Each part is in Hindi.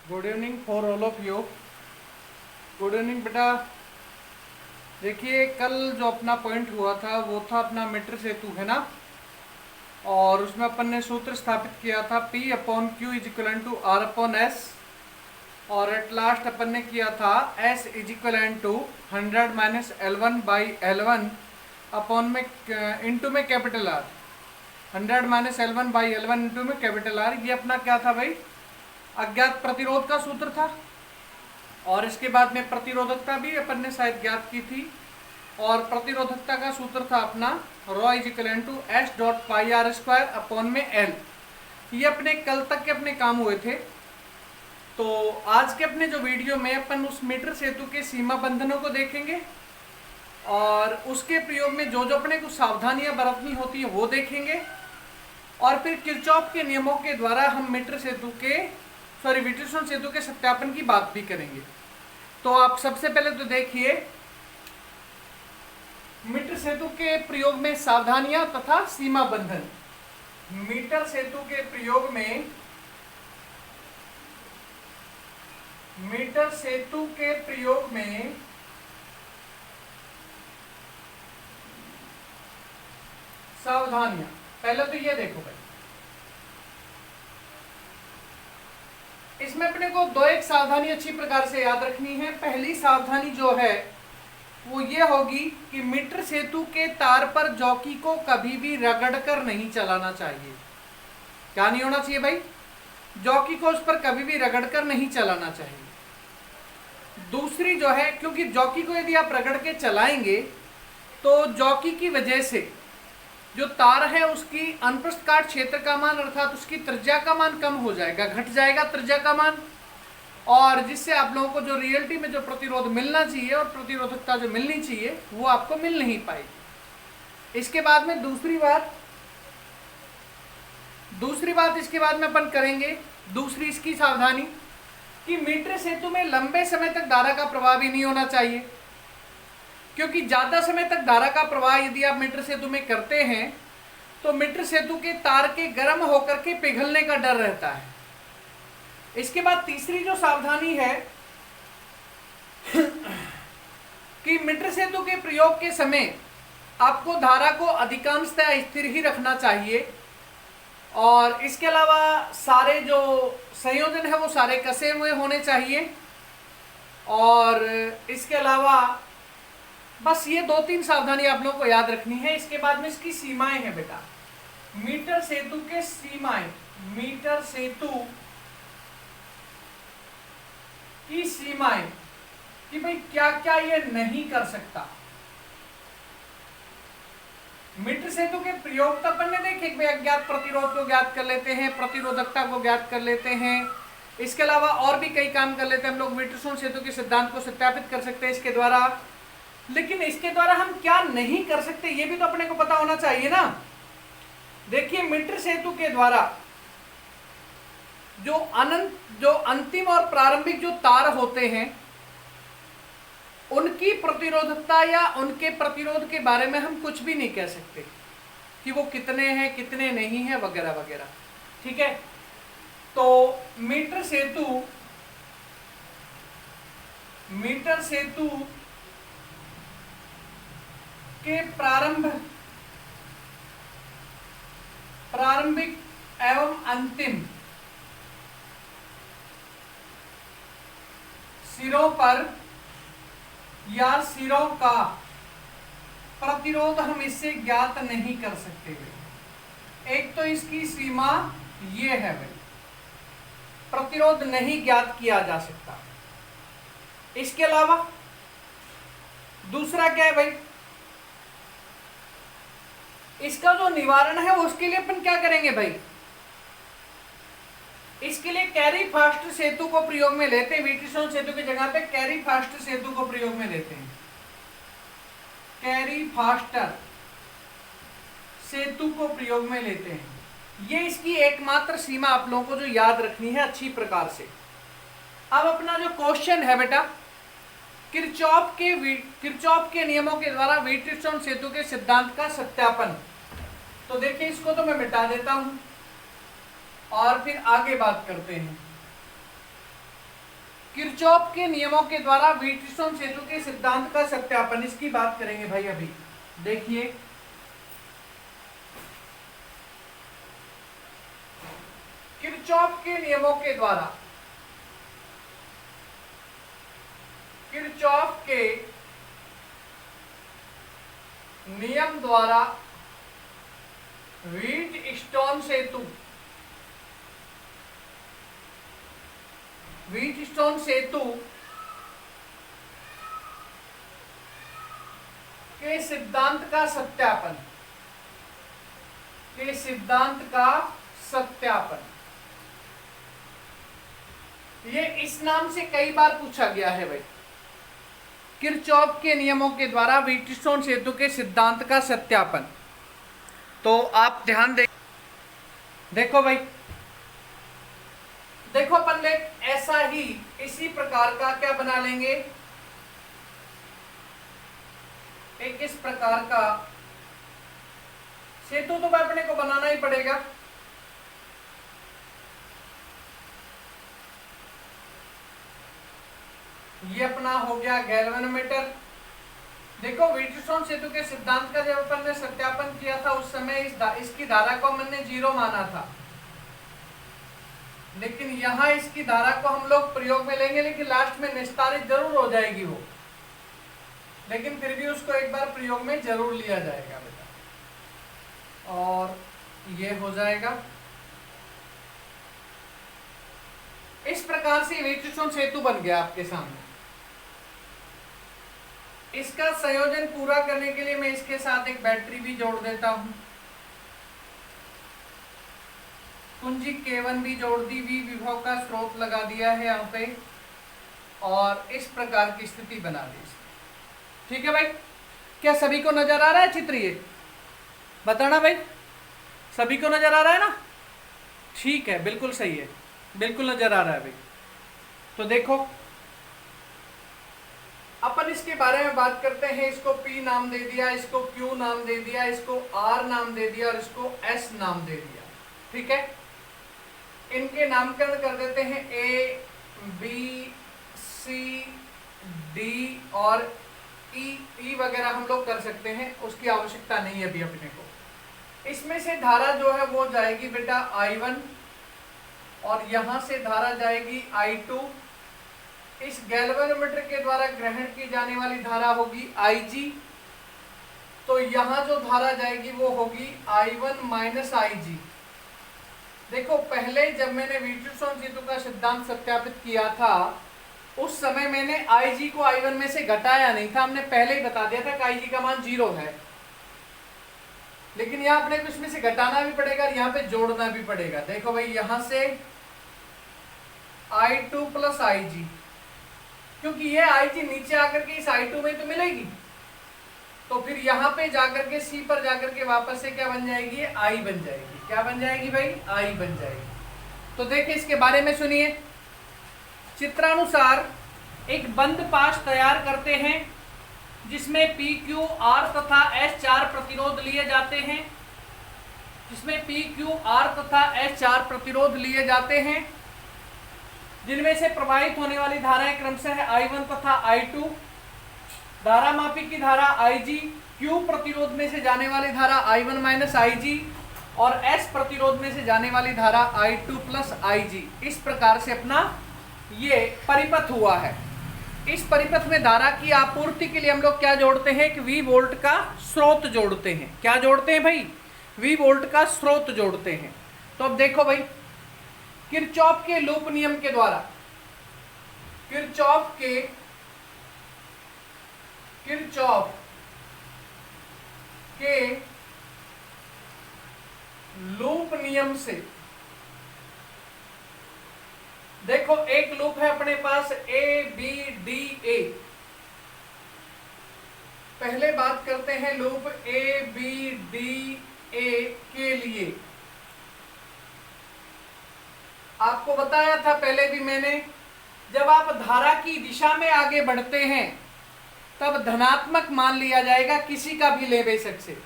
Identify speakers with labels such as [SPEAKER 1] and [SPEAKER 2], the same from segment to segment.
[SPEAKER 1] Good evening for all of you. Good evening बेटा। देखिए कल जो अपना पॉइंट हुआ था वो था अपना मीटर सेतु, है ना। और उसमें अपन ने सूत्र स्थापित किया था P upon Q is equal to R upon S. और एट लास्ट अपन ने किया था S is equal to 100 minus L1 by L1 upon में इंटू में capital R। 100 minus L1 by L1 into में कैपिटल R। ये अपना क्या था भाई? अज्ञात प्रतिरोध का सूत्र था। और इसके बाद में प्रतिरोधकता भी अपन ने शायद ज्ञात की थी। और प्रतिरोधकता का सूत्र था अपना ρ is equal to S dot pi R square upon में एल। ये अपने कल तक के अपने काम हुए थे। तो आज के अपने जो वीडियो में अपन उस मीटर सेतु के सीमा बंधनों को देखेंगे और उसके प्रयोग में जो जो अपने को सावधानियां बरतनी होती है वो देखेंगे। और फिर किरचॉफ के नियमों के द्वारा हम विटर्सन सेतु के सत्यापन की बात भी करेंगे। तो आप सबसे पहले तो देखिए मीटर सेतु के प्रयोग में सावधानियां तथा सीमा बंधन। मीटर सेतु के प्रयोग में सावधानियां। पहले तो ये देखो भाई, इसमें अपने को दो एक सावधानी अच्छी प्रकार से याद रखनी है। पहली सावधानी जो है वो ये होगी कि मीटर सेतु के तार पर जॉकी को कभी भी रगड़कर नहीं चलाना चाहिए। क्या नहीं होना चाहिए भाई? जॉकी को उस पर कभी भी रगड़कर नहीं चलाना चाहिए। दूसरी जो है, क्योंकि जॉकी को यदि आप रगड़ के चलाएंगे तो जॉकी की वजह से जो तार है उसकी अनुप्रस्थ काट क्षेत्र का मान अर्थात उसकी त्रिज्या का मान कम हो जाएगा, घट जाएगा त्रिज्या का मान। और जिससे आप लोगों को जो रियलिटी में जो प्रतिरोध मिलना चाहिए और प्रतिरोधकता जो मिलनी चाहिए वो आपको मिल नहीं पाएगी। इसके बाद में दूसरी बात इसके बाद में अपन करेंगे। दूसरी इसकी सावधानी कि मीटर सेतु में लंबे समय तक धारा का प्रवाह भी नहीं होना चाहिए, क्योंकि ज्यादा समय तक धारा का प्रवाह यदि आप मीटर सेतु में करते हैं तो मीटर सेतु के तार के गर्म होकर के पिघलने का डर रहता है। इसके बाद तीसरी जो सावधानी है कि मीटर सेतु के प्रयोग के समय आपको धारा को अधिकांशतः स्थिर ही रखना चाहिए। और इसके अलावा सारे जो संयोजन है वो सारे कसे हुए होने चाहिए। और इसके अलावा बस ये दो तीन सावधानी आप लोगों को याद रखनी है। इसके बाद में इसकी सीमाएं हैं बेटा। मीटर सेतु के सीमाएं, मीटर सेतु की सीमाएं कि भाई क्या क्या ये नहीं कर सकता। मीटर सेतु के प्रयोग तो अपन ने देखे भाई अज्ञात प्रतिरोध को ज्ञात कर लेते हैं, प्रतिरोधकता को ज्ञात कर लेते हैं। इसके अलावा और भी कई काम कर लेते हैं हम लोग। विटर्सन सेतु के सिद्धांत को सत्यापित कर सकते हैं इसके द्वारा। लेकिन इसके द्वारा हम क्या नहीं कर सकते ये भी तो अपने को पता होना चाहिए ना। देखिए मीटर सेतु के द्वारा जो अंतिम और प्रारंभिक जो तार होते हैं उनकी प्रतिरोधकता या उनके प्रतिरोध के बारे में हम कुछ भी नहीं कह सकते कि वो कितने हैं कितने नहीं हैं वगैरह वगैरह। ठीक है। तो मीटर सेतु के प्रारंभिक एवं अंतिम सिरों पर या सिरों का प्रतिरोध हम इससे ज्ञात नहीं कर सकते। एक तो इसकी सीमा ये है भाई, प्रतिरोध नहीं ज्ञात किया जा सकता। इसके अलावा दूसरा क्या है भाई, इसका जो निवारण है उसके लिए अपन क्या करेंगे भाई? इसके लिए कैरी फास्ट सेतु को प्रयोग में लेते हैं। विटर्सन सेतु की जगह पे कैरी फास्ट सेतु को प्रयोग में लेते हैं। कैरी फास्टर सेतु को प्रयोग में लेते हैं। ये इसकी एकमात्र सीमा आप लोगों को जो याद रखनी है अच्छी प्रकार से। अब अपना जो क्वेश्चन है बेटा, किरचॉफ के नियमों के द्वारा विटर्सन सेतु के सिद्धांत का सत्यापन। तो देखिए इसको तो मैं मिटा देता हूं और फिर आगे बात करते हैं। किरचॉफ के नियमों के द्वारा व्हीटस्टोन सेतु के सिद्धांत का सत्यापन, इसकी बात करेंगे भाई। अभी देखिए, किरचॉफ के नियमों के द्वारा, किरचॉफ के नियम द्वारा व्हीटस्टोन सेतु, व्हीटस्टोन सेतु के सिद्धांत का सत्यापन, के सिद्धांत का सत्यापन, ये इस नाम से कई बार पूछा गया है भाई। किरचॉफ के नियमों के द्वारा व्हीटस्टोन सेतु के सिद्धांत का सत्यापन। तो आप ध्यान दे, देखो भाई, देखो अपन ले ऐसा ही इसी प्रकार का क्या बना लेंगे, एक इस प्रकार का सेतु तो भाई अपने को बनाना ही पड़ेगा। ये अपना हो गया गैल्वेनोमीटर। देखो, व्हीटस्टोन सेतु के सिद्धांत का जब अपन ने सत्यापन किया था उस समय इसकी धारा को हमने 0 माना था, लेकिन यहां इसकी धारा को हम लोग प्रयोग में लेंगे, लेकिन लास्ट में निस्तारित जरूर हो जाएगी वो, लेकिन फिर भी उसको एक बार प्रयोग में जरूर लिया जाएगा बेटा। और ये हो जाएगा इस प्रकार से व्हीटस्टोन सेतु बन गया आपके सामने। इसका संयोजन पूरा करने के लिए मैं इसके साथ एक बैटरी भी जोड़ देता हूं, कुंजी K1 भी जोड़ दी, भी विभव का स्रोत लगा दिया है यहाँ पे, और इस प्रकार की स्थिति बना दी। ठीक है भाई, क्या सभी को नजर आ रहा है चित्र? ये बताना भाई, सभी को नजर आ रहा है ना? ठीक है, बिल्कुल सही है, बिल्कुल नजर आ रहा है भाई। तो देखो, अपन इसके बारे में बात करते हैं। इसको P नाम दे दिया, इसको Q नाम दे दिया, इसको R नाम दे दिया और इसको S नाम दे दिया। ठीक है, इनके नामकरण कर देते हैं A, B, C, D और E वगैरह हम लोग कर सकते हैं, उसकी आवश्यकता नहीं है अभी अपने को। इसमें से धारा जो है वो जाएगी बेटा I1 और यहां से धारा जाएगी I2। इस गैल्वेनोमीटर के द्वारा ग्रहण की जाने वाली धारा होगी Ig, तो यहां जो धारा जाएगी वो होगी I1 माइनस Ig। देखो, पहले जब मैंने व्हीटस्टोन सेतु का सिद्धांत सत्यापित किया था उस समय मैंने Ig को I1 में से घटाया नहीं था, हमने पहले ही बता दिया था कि Ig का मान 0 है, लेकिन यहाँ अपने को इसमें से घटाना भी पड़ेगा और यहाँ पे जोड़ना भी पड़ेगा। देखो भाई, यहां से I2 प्लस Ig, क्योंकि ये Ig नीचे आकर के इस I2 में तो मिलेगी, तो फिर यहाँ पे जाकर के C पर जाकर के वापस से क्या बन जाएगी? I बन जाएगी। क्या बन जाएगी भाई? I बन जाएगी। तो देखिए, इसके बारे में सुनिए। चित्रानुसार एक बंद पाश तैयार करते हैं जिसमें PQ, R तथा S 4 प्रतिरोध लिए जाते हैं, जिसमें PQ, R तथा S 4 प्रतिरोध लिए जाते हैं, जिनमें से प्रवाहित होने वाली धाराएं क्रमशः I1 तथा I2। धारा मापी की धारा Ig, Q प्रतिरोध में से जाने वाली धारा I1 माइनस Ig और S प्रतिरोध में से जाने वाली धारा I2 प्लस Ig। इस प्रकार से अपना ये परिपथ हुआ है। इस परिपथ में धारा की आपूर्ति के लिए हम लोग क्या जोड़ते हैं? कि V वोल्ट का स्रोत जोड़ते हैं। क्या जोड़ते हैं भाई? V वोल्ट का स्रोत जोड़ते हैं। तो अब देखो भाई, किरचॉफ के लूप नियम के द्वारा, किरचॉफ के लूप नियम से, देखो एक लूप है अपने पास A B D A। पहले बात करते हैं loop A B D A के लिए। आपको बताया था पहले भी मैंने, जब आप धारा की दिशा में आगे बढ़ते हैं तब धनात्मक मान लिया जाएगा किसी का भी ले बेशक से,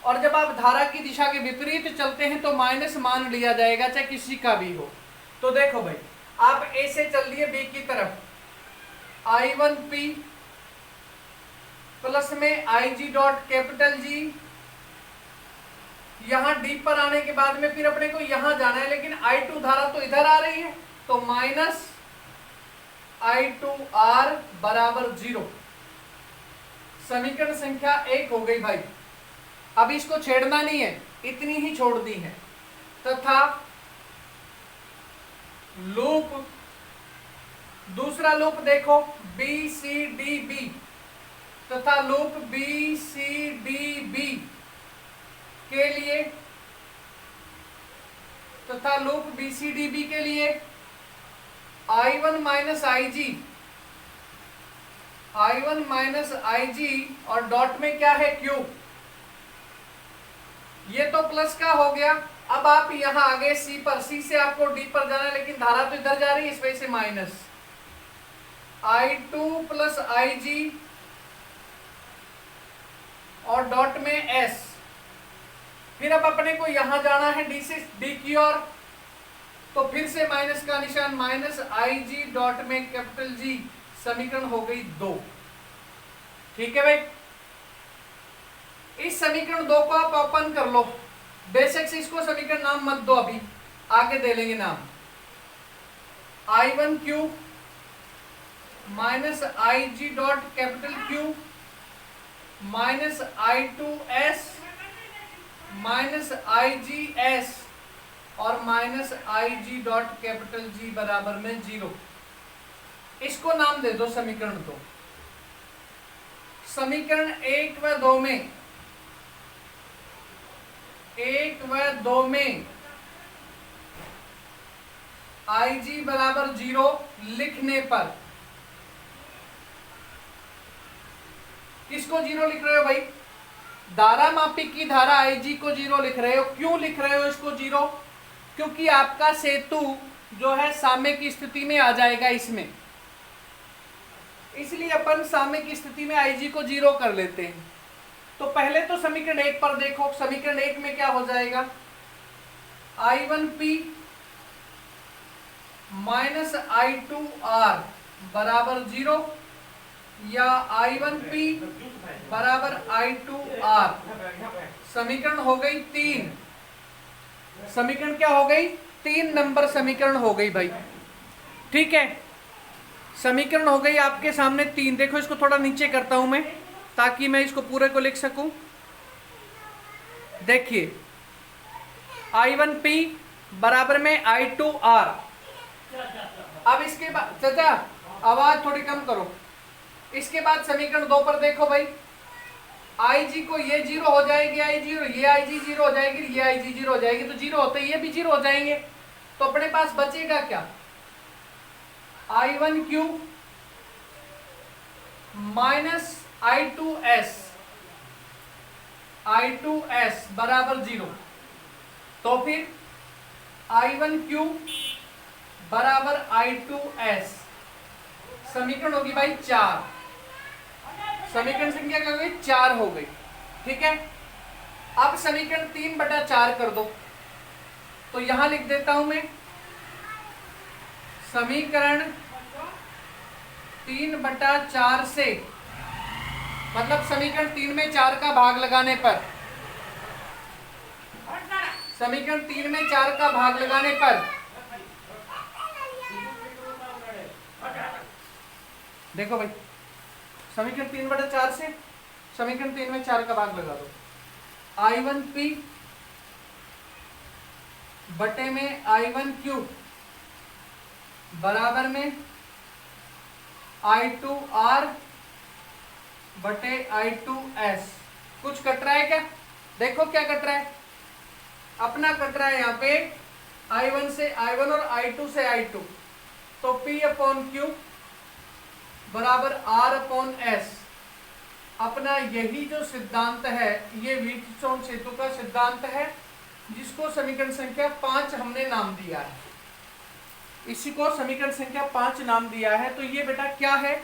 [SPEAKER 1] और जब आप धारा की दिशा के विपरीत चलते हैं तो माइनस मान लिया जाएगा चाहे किसी का भी हो। तो देखो भाई, आप ए से चल दिए बी की तरफ, I1P प्लस में IG डॉट कैपिटल जी। यहां डी पर आने के बाद में फिर अपने को यहां जाना है, लेकिन I2 धारा तो इधर आ रही है, तो माइनस I2R बराबर 0। समीकरण संख्या 1 हो गई भाई। अब इसको छेड़ना नहीं है, इतनी ही छोड़ दी है। तथा लूप, दूसरा लूप देखो BCDB, तथा लूप BCDB के लिए, तथा लूप BCDB के लिए I1 minus IG, I1 minus IG और डॉट में क्या है Q। ये तो प्लस का हो गया। अब आप यहां आगे C पर, C से आपको D पर जाना है, लेकिन धारा तो इधर जा रही है, इस वजह से माइनस I2 प्लस IG और डॉट में S। फिर अब अपने को यहां जाना है D से D की ओर, तो फिर से माइनस का निशान, माइनस IG डॉट में कैपिटल G। समीकरण हो गई 2। ठीक है भाई। इस समीकरण 2 को आप ओपन कर लो। बेशक से इसको समीकरण नाम मत दो, अभी आगे दे लेंगे नाम। I1Q minus IG dot capital Q minus I2S minus IGS और minus IG dot capital G बराबर में 0। इसको नाम दे दो समीकरण 2। समीकरण 1 व 2 में, 1 व 2 में IG बराबर 0 लिखने पर किसको 0 लिख रहे हो भाई? धारा मापी की धारा IG को 0 लिख रहे हो। क्यों लिख रहे हो इसको 0? क्योंकि आपका सेतु जो है साम्य की स्थिति में आ जाएगा इसमें, इसलिए अपन साम्य की स्थिति में IG को 0 कर लेते हैं। तो पहले तो समीकरण 1 पर देखो। समीकरण 1 में क्या हो जाएगा? I1P माइनस I2R बराबर 0 या I1P बराबर I2R। समीकरण हो गई 3। समीकरण क्या हो गई? 3 नंबर समीकरण हो गई भाई। ठीक है, समीकरण हो गई आपके सामने 3। देखो इसको थोड़ा नीचे करता हूं मैं, ताकि मैं इसको पूरे को लिख सकूं। देखिए I1P बराबर में I2R। अब इसके बाद चाचा आवाज थोड़ी कम करो। इसके बाद समीकरण 2 पर देखो भाई, IG को ये 0 हो जाएगी, ये IG 0 हो जाएगी, ये IG 0 हो जाएगी, तो 0 होते ये भी 0 हो जाएंगे। तो अपने पास बचेगा क्या? I1Q माइनस I2S बराबर 0। तो फिर I1Q बराबर I2S। समीकरण होगी भाई 4। समीकरण संख्या क्या हो गई? 4 हो गई। ठीक है, अब समीकरण 3/4 कर दो। तो यहां लिख देता हूं मैं, समीकरण 3/4 से, मतलब समीकरण 3 में 4 का भाग लगाने पर, समीकरण 3 में 4 का भाग लगाने पर, देखो भाई समीकरण 3/4 से समीकरण 3 में 4 का भाग लगा दो। I1P बटे में I1Q बराबर में I2R बटे I2S। कुछ कट रहा है क्या? देखो क्या कट रहा है, अपना कट रहा है यहाँ पे I1 से I1 और I2 से I2। तो P अपॉन Q बराबर R अपॉन S। अपना यही जो सिद्धांत है, ये व्हीटस्टोन सेतु का सिद्धांत है, जिसको समीकरण संख्या 5 हमने नाम दिया है। इसी को समीकरण संख्या 5 नाम दिया है। तो ये बेटा क्या है?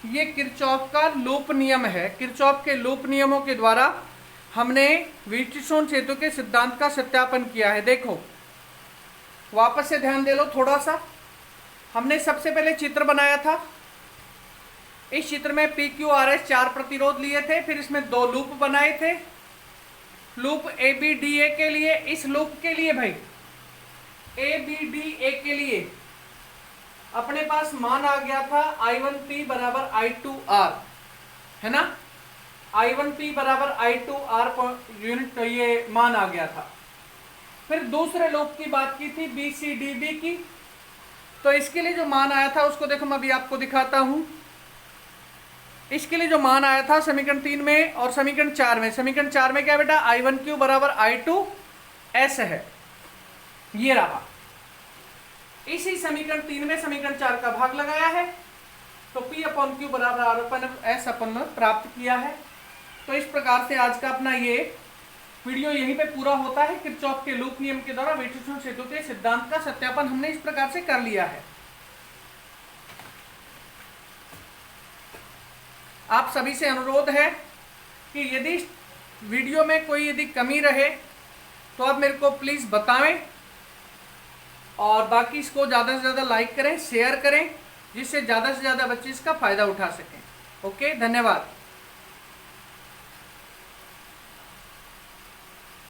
[SPEAKER 1] ये किरचॉफ का लूप नियम है। किरचॉफ के लूप नियमों के द्वारा हमने व्हीटस्टोन सेतु के सिद्धांत का सत्यापन किया है। देखो वापस से ध्यान दे लो थोड़ा सा। हमने सबसे पहले चित्र बनाया था। इस चित्र में PQRS 4 प्रतिरोध लिए थे, फिर इसमें 2 लूप बनाए थे। लूप ABDA के लिए, इस लूप के लिए भाई ABDA के लिए अपने पास मान आ गया था I1P बराबर I2R, है ना। I1P बराबर I2R यूनिट, ये मान आ गया था। फिर दूसरे लूप की बात की थी BCDB की, तो इसके लिए जो मान आया था उसको देखो, मैं अभी आपको दिखाता हूं। इसके लिए जो मान आया था समीकरण 3 में और समीकरण 4 में, समीकरण 4 में क्या बेटा, I1Q बराबर I2S है, ये रहा। इसी समीकरण 3 में समीकरण 4 का भाग लगाया है, तो P/Q बराबर R/S अपन ने प्राप्त किया है। तो इस प्रकार से आज का अपना ये वीडियो यहीं पे पूरा होता है। किरचॉफ के लूप नियम के द्वारा विद्युत क्षेत्र के सिद्धांत का सत्यापन हमने इस प्रकार से कर लिया है। आप सभी से अनुरोध है कि यदि वीडियो में कोई यदि कमी रहे तो आप मेरे को प्लीज़ बताएं, और बाकी इसको ज़्यादा से ज़्यादा लाइक करें, शेयर करें, जिससे ज़्यादा से ज़्यादा बच्चे इसका फ़ायदा उठा सकें। ओके, धन्यवाद।